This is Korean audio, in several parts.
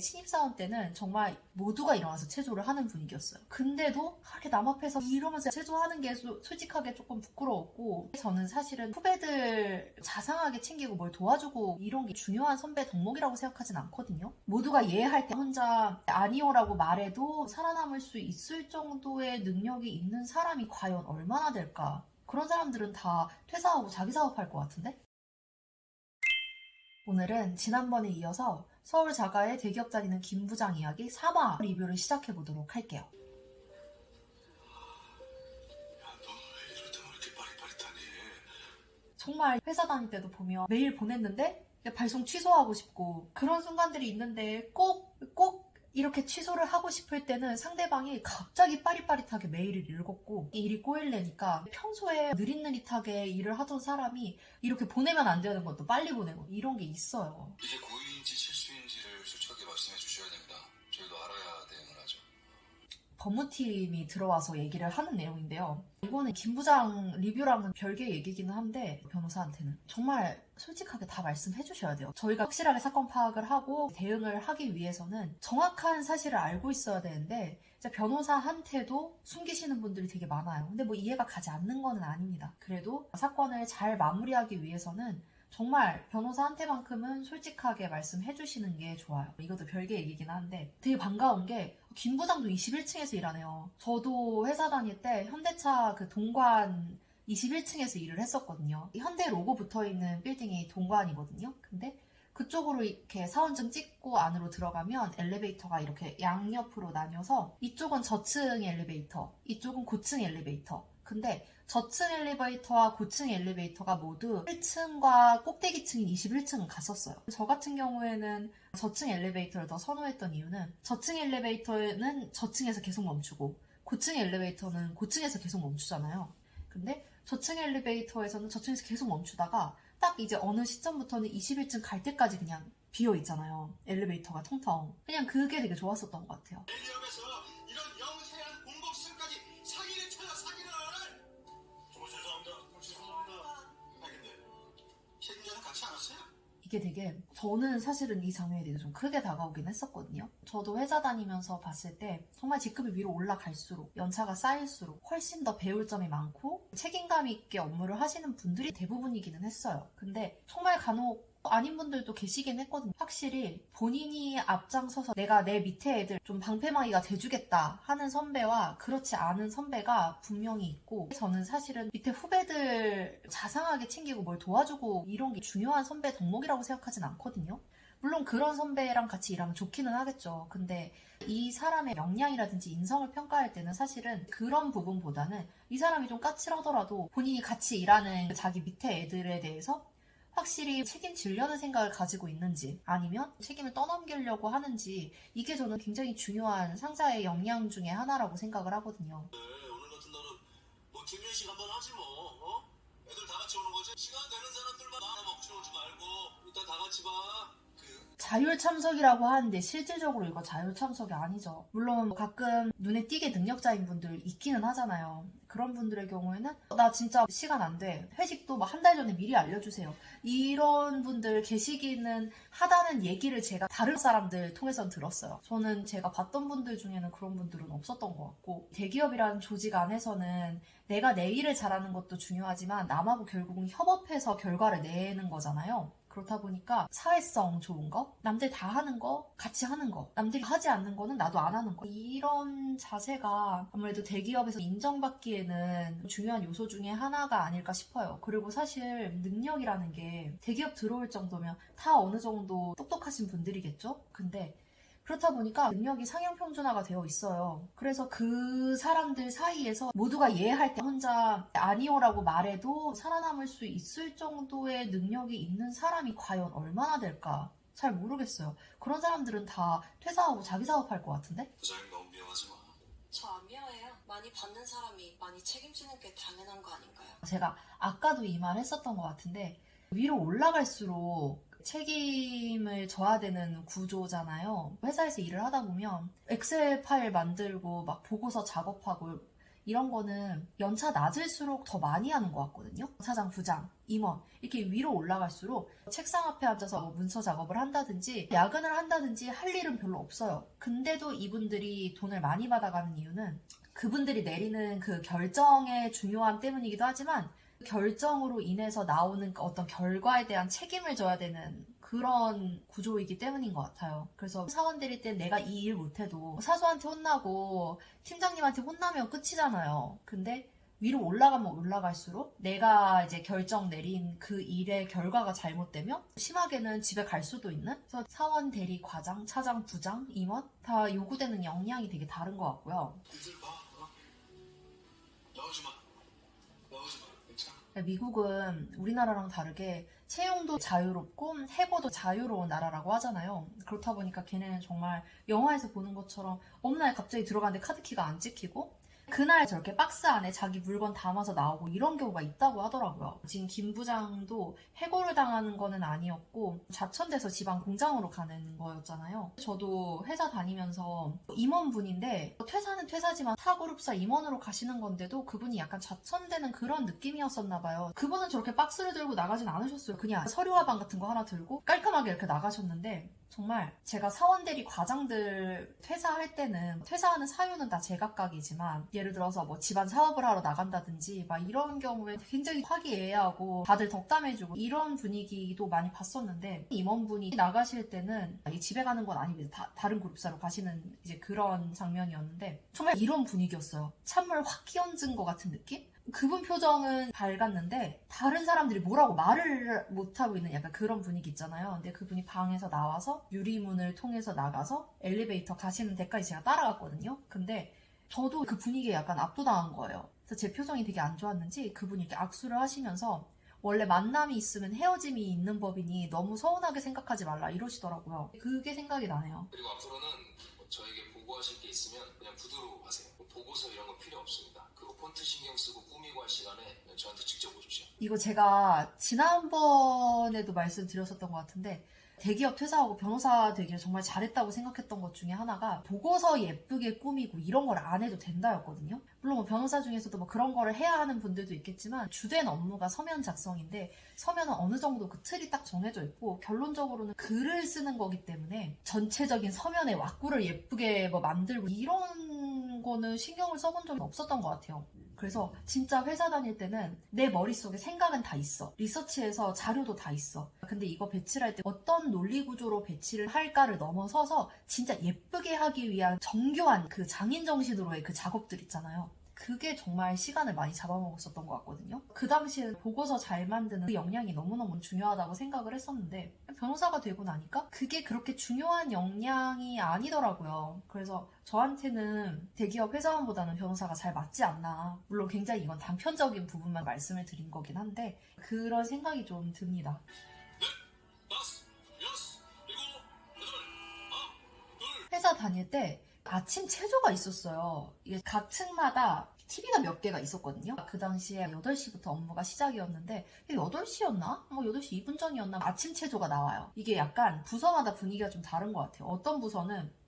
신입사원 때는 정말 모두가 일어나서 체조를 하는 분위기였어요. 근데도 그렇게 남 앞에서 이러면서 체조하는 게 솔직하게 조금 부끄러웠고, 저는 사실은 후배들 자상하게 챙기고 뭘 도와주고 이런 게 중요한 선배 덕목이라고 생각하진 않거든요. 모두가 예할 때 혼자 아니오라고 말해도 살아남을 수 있을 정도의 능력이 있는 사람이 과연 얼마나 될까? 그런 사람들은 다 퇴사하고 자기 사업할 것 같은데? 오늘은 지난번에 이어서 서울 자가의 대기업 다니는 김 부장 이야기 3화 리뷰를 시작해보도록 할게요. 정말 회사 다닐 때도 보면 메일 보냈는데 발송 취소하고 싶고 그런 순간들이 있는데 꼭 이렇게 취소를 하고 싶을 때는 상대방이 갑자기 빠릿빠릿하게 메일을 읽었고 일이 꼬일래니까 평소에 느릿느릿하게 일을 하던 사람이 이렇게 보내면 안 되는 것도 빨리 보내고 이런 게 있어요. 이게 고의인지 실수인지를 솔직하게 말씀해 주셔야 됩니다. 저희도 알아야 대응을 하죠. 법무팀이 들어와서 얘기를 하는 내용인데요. 이거는 김 부장 리뷰랑은 별개의 얘기기는 한데 변호사한테는 정말 솔직하게 다 말씀해 주셔야 돼요. 저희가 확실하게 사건 파악을 하고 대응을 하기 위해서는 정확한 사실을 알고 있어야 되는데 변호사한테도 숨기시는 분들이 되게 많아요. 근데 뭐 이해가 가지 않는 건 아닙니다. 그래도 사건을 잘 마무리하기 위해서는 정말 변호사한테만큼은 솔직하게 말씀해 주시는 게 좋아요. 이것도 별개 얘기긴 한데 되게 반가운 게 김 부장도 21층에서 일하네요. 저도 회사 다닐 때 현대차 그 동관 21층에서 일을 했었거든요. 현대 로고 붙어있는 빌딩이 동관이거든요. 근데 그쪽으로 이렇게 사원증 찍고 안으로 들어가면 엘리베이터가 이렇게 양옆으로 나뉘어서 이쪽은 저층 엘리베이터, 이쪽은 고층 엘리베이터. 근데 저층 엘리베이터와 고층 엘리베이터가 모두 1층과 꼭대기층인 21층은 갔었어요. 저 같은 경우에는 저층 엘리베이터를 더 선호했던 이유는 저층 엘리베이터는 저층에서 계속 멈추고 고층 엘리베이터는 고층에서 계속 멈추잖아요. 근데 저층 엘리베이터에서는 저층에서 계속 멈추다가 딱 이제 어느 시점부터는 21층 갈 때까지 그냥 비어 있잖아요. 엘리베이터가 통통. 그냥 그게 되게 좋았었던 것 같아요. 대기업에서 이런 영세한 공복 시설까지 사기를 쳐요, 사기를. 정말 죄송합니다. 근데 책임자는 같이 안 왔어요? 이게 되게 저는 사실은 이 장면에 대해서 좀 크게 다가오긴 했었거든요. 저도 회사 다니면서 봤을 때 정말 직급이 위로 올라갈수록 연차가 쌓일수록 훨씬 더 배울 점이 많고 책임감 있게 업무를 하시는 분들이 대부분이기는 했어요. 근데 정말 간혹 아닌 분들도 계시긴 했거든요. 확실히 본인이 앞장서서 내가 내 밑에 애들 좀 방패막이가 돼주겠다 하는 선배와 그렇지 않은 선배가 분명히 있고, 저는 사실은 밑에 후배들 자상하게 챙기고 뭘 도와주고 이런 게 중요한 선배 덕목이라고 생각하진 않거든요. 물론 그런 선배랑 같이 일하면 좋기는 하겠죠. 근데 이 사람의 역량이라든지 인성을 평가할 때는 사실은 그런 부분보다는 이 사람이 좀 까칠하더라도 본인이 같이 일하는 자기 밑에 애들에 대해서 확실히 책임지려는 생각을 가지고 있는지 아니면 책임을 떠넘기려고 하는지, 이게 저는 굉장히 중요한 상사의 역량 중에 하나라고 생각을 하거든요. 오늘 같은 날은 뭐 김현식 한번 하지 뭐. 애들 다 같이 오는 거지. 시간 되는 사람들만 하나 먹지 오지 말고 이따 다 같이 봐. 자율 참석이라고 하는데 실질적으로 이거 자율 참석이 아니죠. 물론 가끔 눈에 띄게 능력자인 분들 있기는 하잖아요. 그런 분들의 경우에는 나 진짜 시간 안 돼. 회식도 막 한 달 전에 미리 알려주세요. 이런 분들 계시기는 하다는 얘기를 제가 다른 사람들 통해서 들었어요. 저는 제가 봤던 분들 중에는 그런 분들은 없었던 것 같고, 대기업이라는 조직 안에서는 내가 내 일을 잘하는 것도 중요하지만 남하고 결국은 협업해서 결과를 내는 거잖아요. 그렇다 보니까 사회성 좋은 거, 남들 다 하는 거 같이 하는 거, 남들이 하지 않는 거는 나도 안 하는 거, 이런 자세가 아무래도 대기업에서 인정받기에는 중요한 요소 중에 하나가 아닐까 싶어요. 그리고 사실 능력이라는 게 대기업 들어올 정도면 다 어느 정도 똑똑하신 분들이겠죠? 근데 그렇다 보니까 능력이 상향 평준화가 되어 있어요. 그래서 그 사람들 사이에서 모두가 예할 때 혼자 아니오라고 말해도 살아남을 수 있을 정도의 능력이 있는 사람이 과연 얼마나 될까? 잘 모르겠어요. 그런 사람들은 다 퇴사하고 자기 사업할 것 같은데? 부장님 너무 미워하지 마. 저 안 미워해요. 많이 받는 사람이 많이 책임지는 게 당연한 거 아닌가요? 제가 아까도 이 말 했었던 것 같은데 위로 올라갈수록 책임을 져야 되는 구조잖아요. 회사에서 일을 하다 보면 엑셀 파일 만들고 막 보고서 작업하고 이런 거는 연차 낮을수록 더 많이 하는 것 같거든요. 차장, 부장, 임원 이렇게 위로 올라갈수록 책상 앞에 앉아서 뭐 문서 작업을 한다든지 야근을 한다든지 할 일은 별로 없어요. 근데도 이분들이 돈을 많이 받아가는 이유는 그분들이 내리는 그 결정의 중요함 때문이기도 하지만 결정으로 인해서 나오는 어떤 결과에 대한 책임을 져야 되는 그런 구조이기 때문인 것 같아요. 그래서 사원들일 땐 내가 이 일 못해도 사수한테 혼나고 팀장님한테 혼나면 끝이잖아요. 근데 위로 올라가면 올라갈수록 내가 이제 결정 내린 그 일의 결과가 잘못되면 심하게는 집에 갈 수도 있는, 그래서 사원, 대리, 과장, 차장, 부장, 임원 다 요구되는 역량이 되게 다른 것 같고요. 니들 봐. 나오지 마. 괜찮아. 미국은 우리나라랑 다르게 채용도 자유롭고 해고도 자유로운 나라라고 하잖아요. 그렇다 보니까 걔네는 정말 영화에서 보는 것처럼 어느 날 갑자기 들어가는데 카드키가 안 찍히고 그날 저렇게 박스 안에 자기 물건 담아서 나오고 이런 경우가 있다고 하더라고요. 지금 김 부장도 해고를 당하는 거는 아니었고 좌천돼서 지방 공장으로 가는 거였잖아요. 저도 회사 다니면서 임원분인데 퇴사는 퇴사지만 타그룹사 임원으로 가시는 건데도 그분이 약간 좌천되는 그런 느낌이었었나 봐요. 그분은 저렇게 박스를 들고 나가진 않으셨어요. 그냥 서류 가방 같은 거 하나 들고 깔끔하게 이렇게 나가셨는데, 정말 제가 사원대리 과장들 퇴사할 때는 퇴사하는 사유는 다 제각각이지만 예를 들어서 뭐 집안 사업을 하러 나간다든지 막 이런 경우에 굉장히 화기애애하고 다들 덕담해주고 이런 분위기도 많이 봤었는데, 임원분이 나가실 때는 집에 가는 건 아닙니다. 다른 그룹사로 가시는 이제 그런 장면이었는데 정말 이런 분위기였어요. 찬물 확 끼얹은 것 같은 느낌? 그분 표정은 밝았는데 다른 사람들이 뭐라고 말을 못하고 있는 약간 그런 분위기 있잖아요. 근데 그분이 방에서 나와서 유리문을 통해서 나가서 엘리베이터 가시는 데까지 제가 따라갔거든요. 근데 저도 그 분위기에 약간 압도당한 거예요. 그래서 제 표정이 되게 안 좋았는지 그분이 이렇게 악수를 하시면서 원래 만남이 있으면 헤어짐이 있는 법이니 너무 서운하게 생각하지 말라 이러시더라고요. 그게 생각이 나네요. 그리고 앞으로는 저에게 보고하실 게 있으면 그냥 구두로 하세요. 보고서 이런 거 필요 없습니다. 그거 폰트 신경 쓰고 꾸미고 할 시간에 그냥 저한테 직접 오십시오. 이거 제가 지난번에도 말씀드렸었던 것 같은데 대기업 퇴사하고 변호사 되기를 정말 잘했다고 생각했던 것 중에 하나가 보고서 예쁘게 꾸미고 이런 걸 안 해도 된다였거든요. 물론 뭐 변호사 중에서도 뭐 그런 거를 해야 하는 분들도 있겠지만 주된 업무가 서면 작성인데 서면은 어느 정도 그 틀이 딱 정해져 있고 결론적으로는 글을 쓰는 거기 때문에 전체적인 서면에 왁구를 예쁘게 뭐 만들고 이런 거는 신경을 써본 적이 없었던 것 같아요. 그래서 진짜 회사 다닐 때는 내 머릿속에 생각은 다 있어. 리서치해서 자료도 다 있어. 근데 이거 배치를 할 때 어떤 논리 구조로 배치를 할까를 넘어서서 진짜 예쁘게 하기 위한 정교한 그 장인 정신으로의 그 작업들 있잖아요. 그게 정말 시간을 많이 잡아먹었었던 것 같거든요. 그 당시에 보고서 잘 만드는 그 역량이 너무너무 중요하다고 생각을 했었는데 변호사가 되고 나니까 그게 그렇게 중요한 역량이 아니더라고요. 그래서 저한테는 대기업 회사원보다는 변호사가 잘 맞지 않나. 물론 굉장히 이건 단편적인 부분만 말씀을 드린 거긴 한데 그런 생각이 좀 듭니다. 회사 다닐 때 아침 체조가 있었어요. 이게 각 층마다 TV가 몇 개가 있었거든요. 그 당시에 8시부터 업무가 시작이었는데 8시였나? 뭐 8시 2분 전이었나? 아침 체조가 나와요. 이게 약간 부서마다 분위기가 좀 다른 것 같아요. 어떤 부서는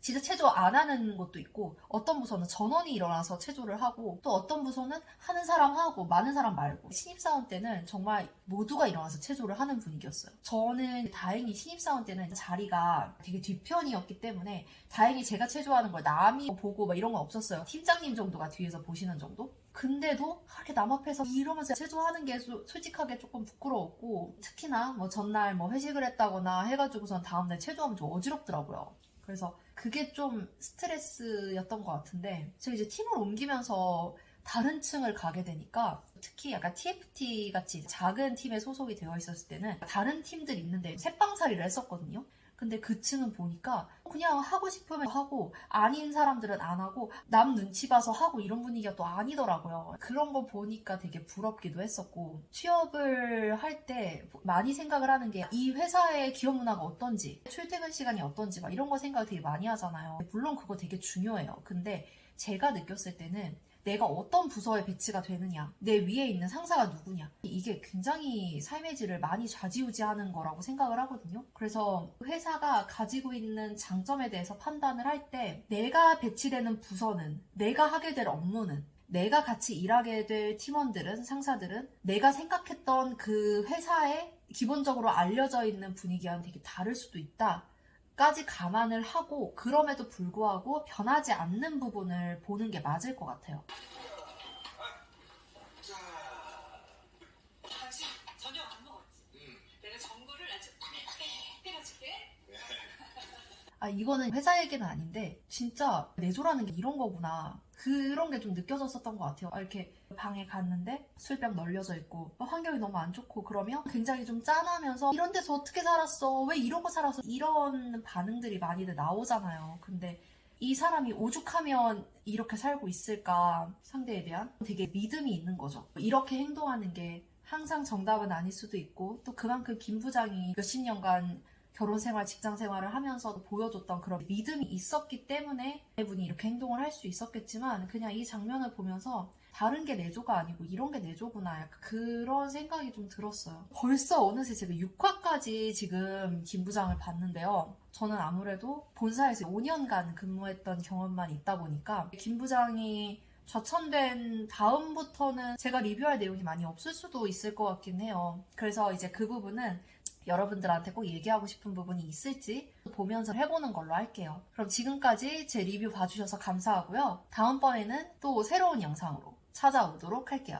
진짜 체조 안 하는 곳도 있고 어떤 부서는 전원이 일어나서 체조를 하고 또 어떤 부서는 하는 사람 하고 많은 사람 말고 신입사원 때는 정말 모두가 일어나서 체조를 하는 분위기였어요. 저는 다행히 신입사원 때는 자리가 되게 뒤편이었기 때문에 다행히 제가 체조하는 걸 남이 보고 막 이런 건 없었어요. 팀장님 정도가 뒤에서 보시는 정도? 근데도 이렇게 남 앞에서 이러면서 체조하는 게 솔직하게 조금 부끄러웠고 특히나 뭐 전날 뭐 회식을 했다거나 해가지고선 다음날 체조하면 좀 어지럽더라고요. 그래서 그게 좀 스트레스였던 것 같은데 제가 이제 팀을 옮기면서 다른 층을 가게 되니까 특히 약간 TFT 같이 작은 팀에 소속이 되어 있었을 때는 다른 팀들이 있는데 셋방살이를 했었거든요. 근데 그 층은 보니까 그냥 하고 싶으면 하고 아닌 사람들은 안 하고 남 눈치 봐서 하고 이런 분위기가 또 아니더라고요. 그런 거 보니까 되게 부럽기도 했었고 취업을 할 때 많이 생각을 하는 게 이 회사의 기업 문화가 어떤지 출퇴근 시간이 어떤지 막 이런 거 생각을 되게 많이 하잖아요. 물론 그거 되게 중요해요. 근데 제가 느꼈을 때는 내가 어떤 부서에 배치가 되느냐, 내 위에 있는 상사가 누구냐, 이게 굉장히 삶의 질을 많이 좌지우지하는 거라고 생각을 하거든요. 그래서 회사가 가지고 있는 장점에 대해서 판단을 할 때 내가 배치되는 부서는, 내가 하게 될 업무는, 내가 같이 일하게 될 팀원들은, 상사들은 내가 생각했던 그 회사에 기본적으로 알려져 있는 분위기와는 되게 다를 수도 있다 까지 감안을 하고, 그럼에도 불구하고 변하지 않는 부분을 보는 게 맞을 것 같아요. 당신 저녁 안 먹었지? 내가 전구를 아주 파게 때려줄게. 이거는 회사 얘기는 아닌데 진짜 내조라는 게 이런 거구나, 그런 게 좀 느껴졌었던 것 같아요. 이렇게 방에 갔는데 술병 널려져 있고 환경이 너무 안 좋고 그러면 굉장히 좀 짠하면서 이런 데서 어떻게 살았어? 왜 이러고 살았어? 이런 반응들이 많이들 나오잖아요. 근데 이 사람이 오죽하면 이렇게 살고 있을까, 상대에 대한 되게 믿음이 있는 거죠. 이렇게 행동하는 게 항상 정답은 아닐 수도 있고, 또 그만큼 김 부장이 몇십 년간 결혼생활, 직장생활을 하면서 보여줬던 그런 믿음이 있었기 때문에 분이 이렇게 행동을 할 수 있었겠지만, 그냥 이 장면을 보면서 다른 게 내조가 아니고 이런 게 내조구나, 약간 그런 생각이 좀 들었어요. 벌써 어느새 제가 6화까지 지금 김 부장을 봤는데요. 저는 아무래도 본사에서 5년간 근무했던 경험만 있다 보니까 김 부장이 좌천된 다음부터는 제가 리뷰할 내용이 많이 없을 수도 있을 것 같긴 해요. 그래서 이제 그 부분은 여러분들한테 꼭 얘기하고 싶은 부분이 있을지 보면서 해보는 걸로 할게요. 그럼 지금까지 제 리뷰 봐주셔서 감사하고요. 다음번에는 또 새로운 영상으로 찾아오도록 할게요.